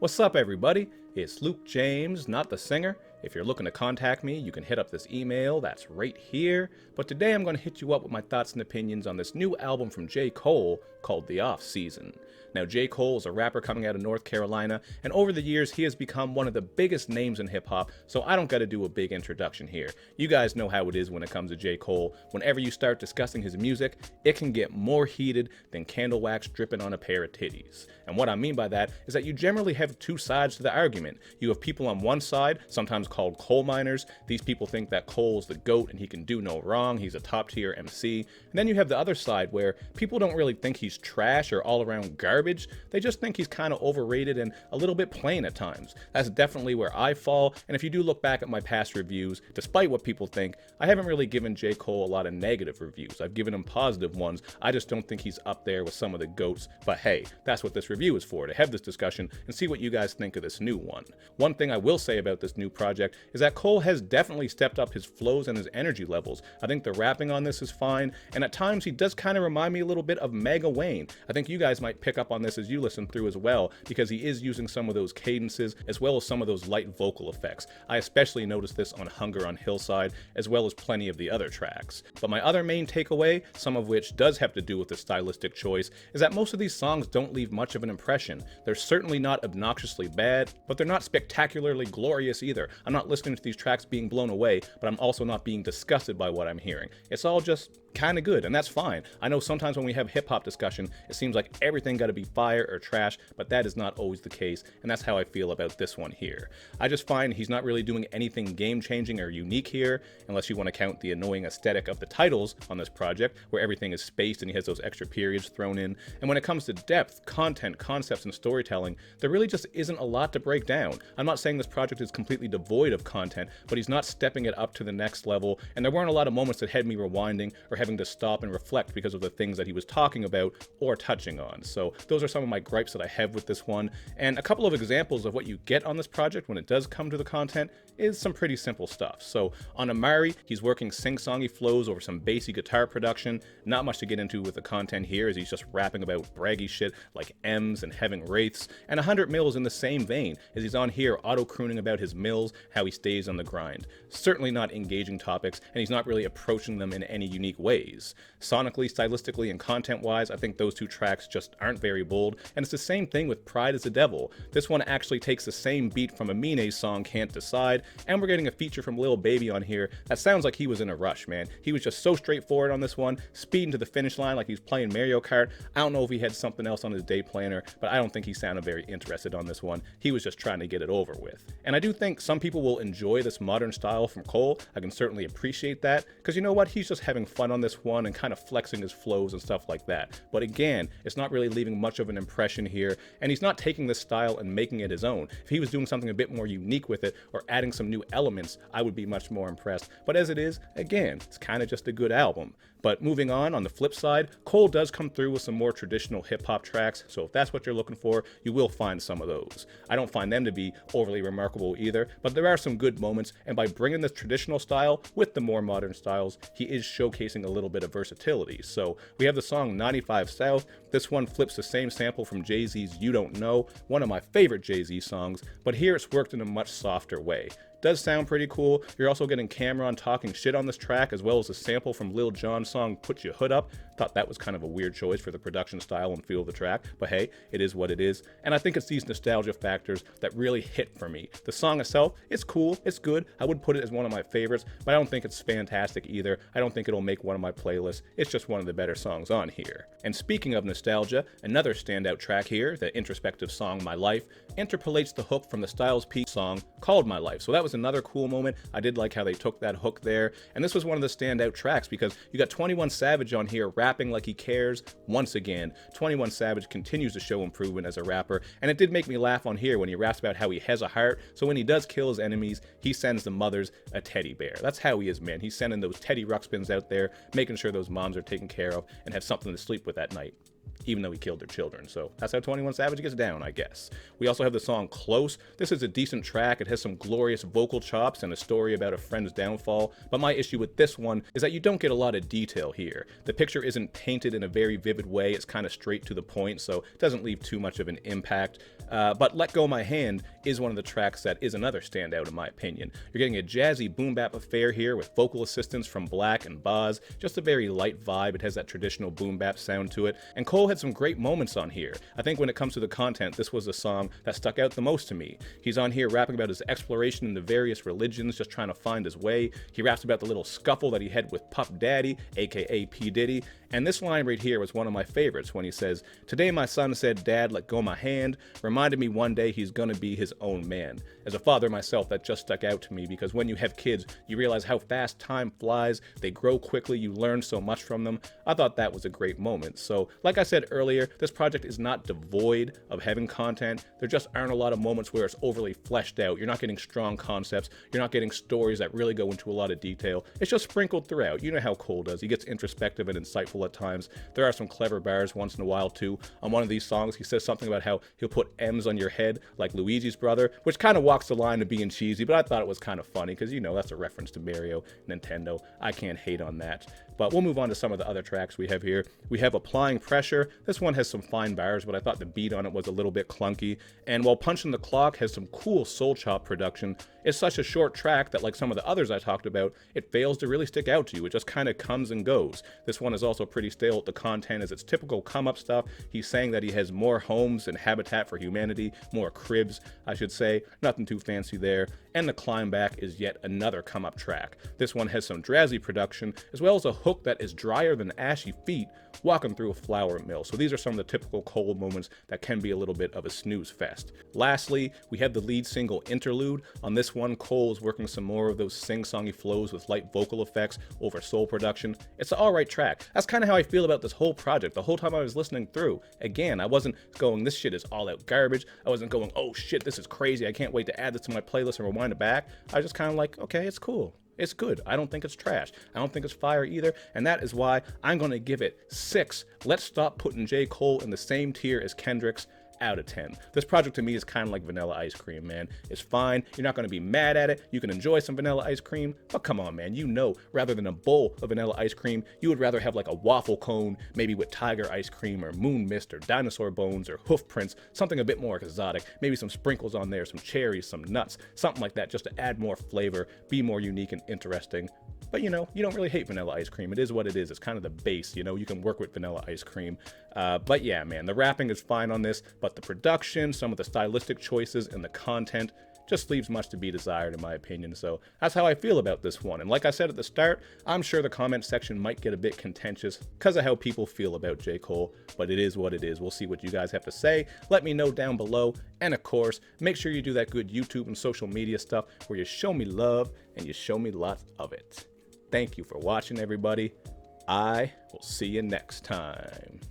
What's up, everybody? It's Luke James, not the singer. If you're looking to contact me, you can hit up this email that's right here. But today I'm going to hit you up with my thoughts and opinions on this new album from J. Cole called The Off Season. Now, J. Cole is a rapper coming out of North Carolina, and over the years he has become one of the biggest names in hip-hop, so I don't gotta do a big introduction here. You guys know how it is when it comes to J. Cole. Whenever you start discussing his music, it can get more heated than candle wax dripping on a pair of titties. And what I mean by that is that you generally have two sides to the argument. You have people on one side, sometimes called coal miners. These people think that Cole's the GOAT and he can do no wrong, he's a top-tier MC. And then you have the other side where people don't really think he's trash or all-around garbage. They just think he's kind of overrated and a little bit plain at times. That's definitely where I fall, and if you do look back at my past reviews, despite what people think, I haven't really given J. Cole a lot of negative reviews. I've given him positive ones. I just don't think he's up there with some of the GOATs, but hey, that's what this review is for, to have this discussion and see what you guys think of this new one. One thing I will say about this new project is that Cole has definitely stepped up his flows and his energy levels. I think the rapping on this is fine, and at times he does kind of remind me a little bit of Mega Wayne. I think you guys might pick up on this as you listen through as well, because he is using some of those cadences as well as some of those light vocal effects. I especially noticed this on Hunger on Hillside, as well as plenty of the other tracks. But my other main takeaway, some of which does have to do with the stylistic choice, is that most of these songs don't leave much of an impression. They're certainly not obnoxiously bad, but they're not spectacularly glorious either. I'm not listening to these tracks being blown away, but I'm also not being disgusted by what I'm hearing. It's all just kind of good, and that's fine. I know sometimes when we have hip-hop discussion, it seems like everything got to be fire or trash, but that is not always the case, and that's how I feel about this one here. I just find he's not really doing anything game-changing or unique here, unless you want to count the annoying aesthetic of the titles on this project, where everything is spaced and he has those extra periods thrown in. And when it comes to depth, content, concepts, and storytelling, there really just isn't a lot to break down. I'm not saying this project is completely devoid of content, but he's not stepping it up to the next level, and there weren't a lot of moments that had me rewinding or having to stop and reflect because of the things that he was talking about or touching on. So those are some of my gripes that I have with this one, and a couple of examples of what you get on this project when it does come to the content is some pretty simple stuff. So on Amari, he's working sing-songy flows over some bassy guitar production. Not much to get into with the content here, as he's just rapping about braggy shit like M's and having wraiths, and 100 Mils in the same vein, as he's on here auto-crooning about his mills, how he stays on the grind. Certainly not engaging topics, and he's not really approaching them in any unique ways. Sonically, stylistically, and content-wise, I think those two tracks just aren't very bold, and it's the same thing with Pride is the Devil. This one actually takes the same beat from Amine's song Can't Decide, and we're getting a feature from Lil Baby on here that sounds like he was in a rush, man. He was just so straightforward on this one, speeding to the finish line like he's playing Mario Kart. I don't know if he had something else on his day planner, but I don't think he sounded very interested on this one. He was just trying to get it over with. And I do think some people will enjoy this modern style from Cole. I can certainly appreciate that, because you know what? He's just having fun on this one and kind of flexing his flows and stuff like that. But again, it's not really leaving much of an impression here, and he's not taking this style and making it his own. If he was doing something a bit more unique with it or adding some new elements, I would be much more impressed. But as it is, again, it's kind of just a good album. But moving on the flip side, Cole does come through with some more traditional hip-hop tracks, so if that's what you're looking for, you will find some of those. I don't find them to be overly remarkable either, but there are some good moments, and by bringing this traditional style with the more modern styles, he is showcasing a little bit of versatility. So we have the song 95 South. This one flips the same sample from Jay-Z's You Don't Know, one of my favorite Jay-Z songs, but here it's worked in a much softer way. Does sound pretty cool. You're also getting Cameron talking shit on this track, as well as a sample from Lil Jon's song Put Your Hood Up. Thought that was kind of a weird choice for the production style and feel of the track, but hey, it is what it is. And I think it's these nostalgia factors that really hit for me. The song itself, it's cool, it's good. I would put it as one of my favorites, but I don't think it's fantastic either. I don't think it'll make one of my playlists. It's just one of the better songs on here. And speaking of nostalgia, another standout track here, the introspective song My Life, interpolates the hook from the Styles P song called My Life. So that was another cool moment. I did like how they took that hook there, and this was one of the standout tracks because you got 21 Savage on here rapping like he cares. Once again, 21 Savage continues to show improvement as a rapper, and it did make me laugh on here when he raps about how he has a heart, so when he does kill his enemies, he sends the mothers a teddy bear. That's how he is, man. He's sending those Teddy Ruxpins out there, making sure those moms are taken care of and have something to sleep with at night. even though he killed their children. So that's how 21 Savage gets down, I guess. We also have the song Close. This is a decent track. It has some glorious vocal chops and a story about a friend's downfall, but my issue with this one is that you don't get a lot of detail here. The picture isn't painted in a very vivid way. It's kind of straight to the point, so it doesn't leave too much of an impact. But Let Go My Hand is one of the tracks that is another standout in my opinion. You're getting a jazzy boom bap affair here with vocal assistance from Black and Boz, just a very light vibe. It has that traditional boom bap sound to it, and Cole had some great moments on here. I think when it comes to the content, this was the song that stuck out the most to me. He's on here rapping about his exploration into various religions, just trying to find his way. He raps about the little scuffle that he had with Puff Daddy, aka P. Diddy, and this line right here was one of my favorites when he says, "Today my son said, 'Dad, let go my hand,' reminded me one day he's gonna be his own man." As a father myself, that just stuck out to me because when you have kids, you realize how fast time flies, they grow quickly, you learn so much from them. I thought that was a great moment. So, like I said earlier, this project is not devoid of having content. There just aren't a lot of moments where it's overly fleshed out. You're not getting strong concepts. You're not getting stories that really go into a lot of detail. It's just sprinkled throughout. You know how Cole does. He gets introspective and insightful at times. There are some clever bars once in a while too. On one of these songs, he says something about how he'll put M's on your head like Luigi's brother, which kind of walks the line of being cheesy, but I thought it was kind of funny because, you know, that's a reference to Mario, Nintendo. I can't hate on that. But we'll move on to some of the other tracks we have here. We have Applying Pressure. This one has some fine bars, but I thought the beat on it was a little bit clunky. And while Punching the Clock has some cool soul chop production, it's such a short track that, like some of the others I talked about, it fails to really stick out to you. It just kind of comes and goes. This one is also pretty stale. The content is its typical come-up stuff. He's saying that he has more homes and habitat for humanity, more cribs, I should say. Nothing too fancy there. And the climb back is yet another come-up track. This one has some drowsy production, as well as a hook that is drier than ashy feet walking through a flour mill. So these are some of the typical Cole moments that can be a little bit of a snooze fest. Lastly, we have the lead single Interlude. On this one, Cole is working some more of those sing-songy flows with light vocal effects over soul production. It's an alright track. That's kind of how I feel about this whole project. The whole time I was listening through, again, I wasn't going, this shit is all out garbage. I wasn't going, oh shit, this is crazy. I can't wait to add this to my playlist and rewind it back. I was just kind of like, okay, it's cool. It's good. I don't think it's trash. I don't think it's fire either. And that is why I'm going to give it 6. Let's stop putting J. Cole in the same tier as Kendrick's out of 10. This project to me is kind of like vanilla ice cream, man. It's fine. You're not going to be mad at it. You can enjoy some vanilla ice cream. But come on, man. You know, rather than a bowl of vanilla ice cream, you would rather have like a waffle cone, maybe with tiger ice cream or moon mist or dinosaur bones or hoof prints, something a bit more exotic. Maybe some sprinkles on there, some cherries, some nuts, something like that, just to add more flavor, be more unique and interesting. But, you know, you don't really hate vanilla ice cream. It is what it is. It's kind of the base, you know. You can work with vanilla ice cream. But yeah, man, the rapping is fine on this, but the production, some of the stylistic choices, and the content just leaves much to be desired, in my opinion. So that's how I feel about this one. And like I said at the start, I'm sure the comment section might get a bit contentious because of how people feel about J. Cole, but it is what it is. We'll see what you guys have to say. Let me know down below. And of course, make sure you do that good YouTube and social media stuff where you show me love and you show me lots of it. Thank you for watching, everybody. I will see you next time.